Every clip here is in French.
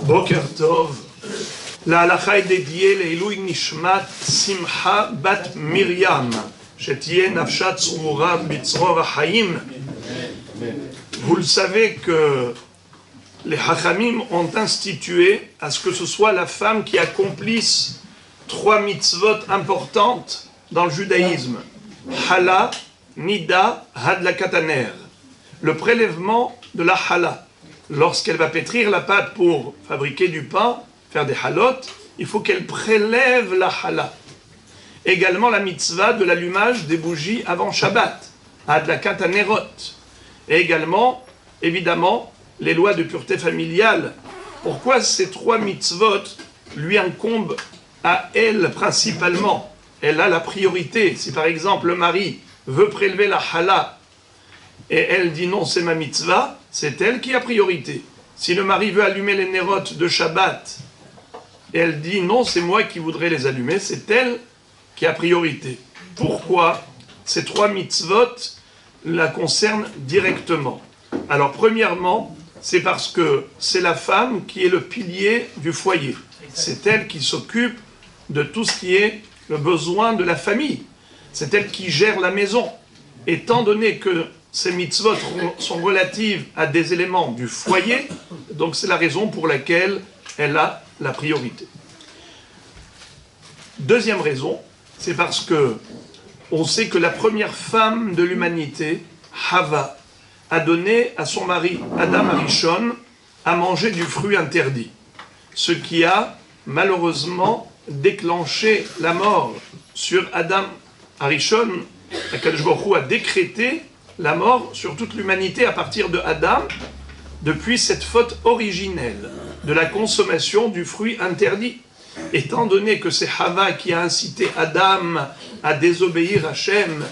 Boker Tov. La halacha est dédiée לעילוי נשמת שמחה בת מרים, שתהיה נפשה צרורה בצרור החיים. Vous le savez que les Hachamim ont institué à ce que ce soit la femme qui accomplisse 3 mitzvot importantes dans le judaïsme. Hala, Nida, Hadlakataner. Le prélèvement de la hala. Lorsqu'elle va pétrir la pâte pour fabriquer du pain, faire des halot, il faut qu'elle prélève la hala. Également la mitzvah de l'allumage des bougies avant Shabbat, Hadlakatanerot. Et également, évidemment, les lois de pureté familiale. Pourquoi ces 3 mitzvot lui incombent à elle principalement? Elle a la priorité. Si par exemple le mari veut prélever la hala et elle dit non, c'est ma mitzvah, c'est elle qui a priorité. Si le mari veut allumer les nérotes de Shabbat et elle dit non, c'est moi qui voudrais les allumer, c'est elle qui a priorité. Pourquoi ces 3 mitzvot la concernent directement? Alors premièrement, c'est parce que c'est la femme qui est le pilier du foyer. C'est elle qui s'occupe de tout ce qui est le besoin de la famille. C'est elle qui gère la maison. Étant donné que ces mitzvot sont relatives à des éléments du foyer, donc c'est la raison pour laquelle elle a la priorité. Deuxième raison, c'est parce que on sait que la première femme de l'humanité, Hava, a donné à son mari, Adam Arishon, à manger du fruit interdit. Ce qui a malheureusement déclenché la mort sur Adam Arishon. Akadosh Baruch Hu a décrété la mort sur toute l'humanité à partir de Adam, depuis cette faute originelle de la consommation du fruit interdit. Étant donné que c'est Hava qui a incité Adam à désobéir à Hachem,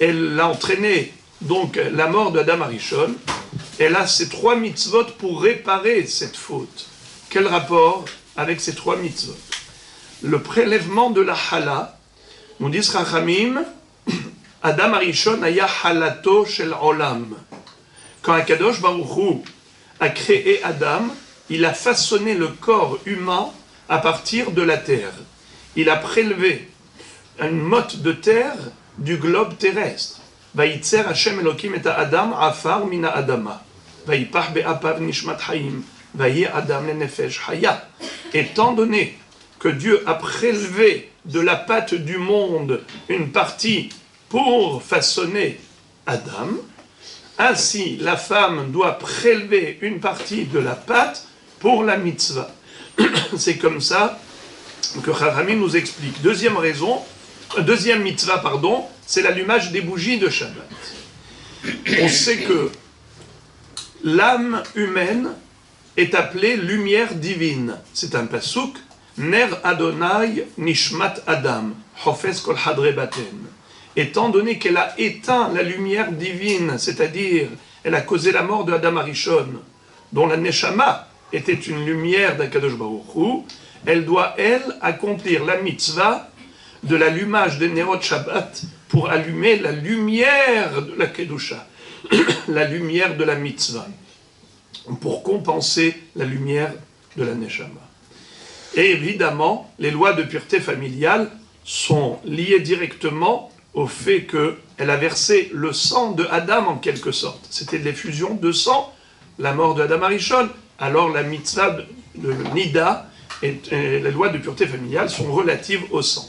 elle l'a entraîné donc la mort d'Adam Arishon, elle a ces 3 mitzvot pour réparer cette faute. Quel rapport avec ces 3 mitzvot? Le prélèvement de la hala, nous dit Chachamim, Adam Arishon aya halato shel olam. Quand Akadosh Baruch Hu a créé Adam, il a façonné le corps humain à partir de la terre. Il a prélevé une motte de terre du globe terrestre. Vayitzer Hashem Elokim et Adam afar mina adama. Vayipach be'apav nishmat hayim. Vayi Adam le nefesh haya. Étant donné que Dieu a prélevé de la pâte du monde une partie pour façonner Adam, ainsi la femme doit prélever une partie de la pâte pour la mitzvah. C'est comme ça que Chachamim nous explique. Deuxième mitzvah, c'est l'allumage des bougies de Shabbat. On sait que l'âme humaine est appelée lumière divine. C'est un pasouk, Ner Adonai Nishmat Adam, Hofes Kol Hadre Baten. Étant donné qu'elle a éteint la lumière divine, c'est-à-dire elle a causé la mort de Adam Arishon, dont la Neshama était une lumière d'Akadosh Baruch Hu, elle doit, elle, accomplir la mitzvah de l'allumage des Nerot Shabbat pour allumer la lumière de la Kedusha, la lumière de la mitzvah, pour compenser la lumière de la Neshama. Et évidemment, les lois de pureté familiale sont liées directement au fait qu'elle a versé le sang de Adam en quelque sorte. C'était de l'effusion de sang, la mort de Adam Arishon. Alors la mitzvah de Nida et les lois de pureté familiale sont relatives au sang.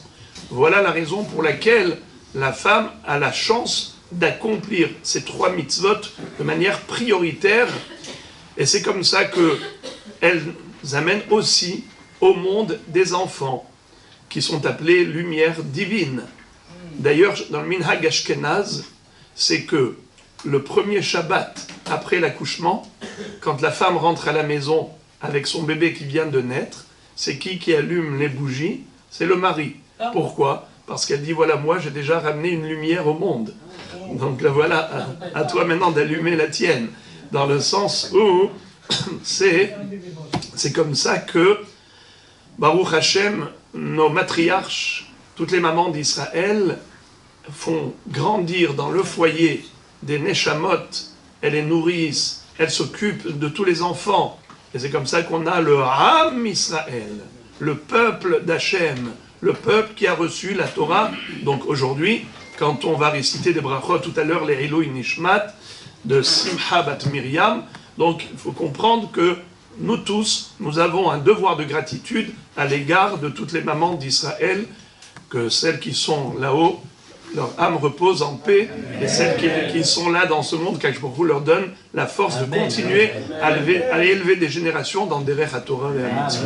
Voilà la raison pour laquelle la femme a la chance d'accomplir ces 3 mitzvot de manière prioritaire. Et c'est comme ça qu'elles amènent aussi au monde des enfants, qui sont appelés lumière divine. D'ailleurs, dans le Minhag Ashkenaz, c'est que le premier Shabbat après l'accouchement, quand la femme rentre à la maison avec son bébé qui vient de naître, c'est qui allume les bougies? C'est le mari. Pourquoi? Parce qu'elle dit, voilà, moi j'ai déjà ramené une lumière au monde. Donc là, voilà, à toi maintenant d'allumer la tienne. Dans le sens où c'est comme ça que Baruch Hashem, nos matriarches, toutes les mamans d'Israël, font grandir dans le foyer des Neshamot, elles les nourrissent, elles s'occupent de tous les enfants Et c'est comme ça qu'on a le Am Israël, le peuple d'Hachem, le peuple qui a reçu la Torah. Donc aujourd'hui, quand on va réciter des brachot, tout à l'heure les Ilui Nishmat de Simcha Bat Miriam, donc il faut comprendre que nous tous, nous avons un devoir de gratitude à l'égard de toutes les mamans d'Israël, que celles qui sont là-haut, leur âme repose en paix, et celles qui sont là dans ce monde, qu'Akadosh Baruch Hu leur donne la force de continuer à élever des générations dans des Derech HaTorah et HaMitzvot.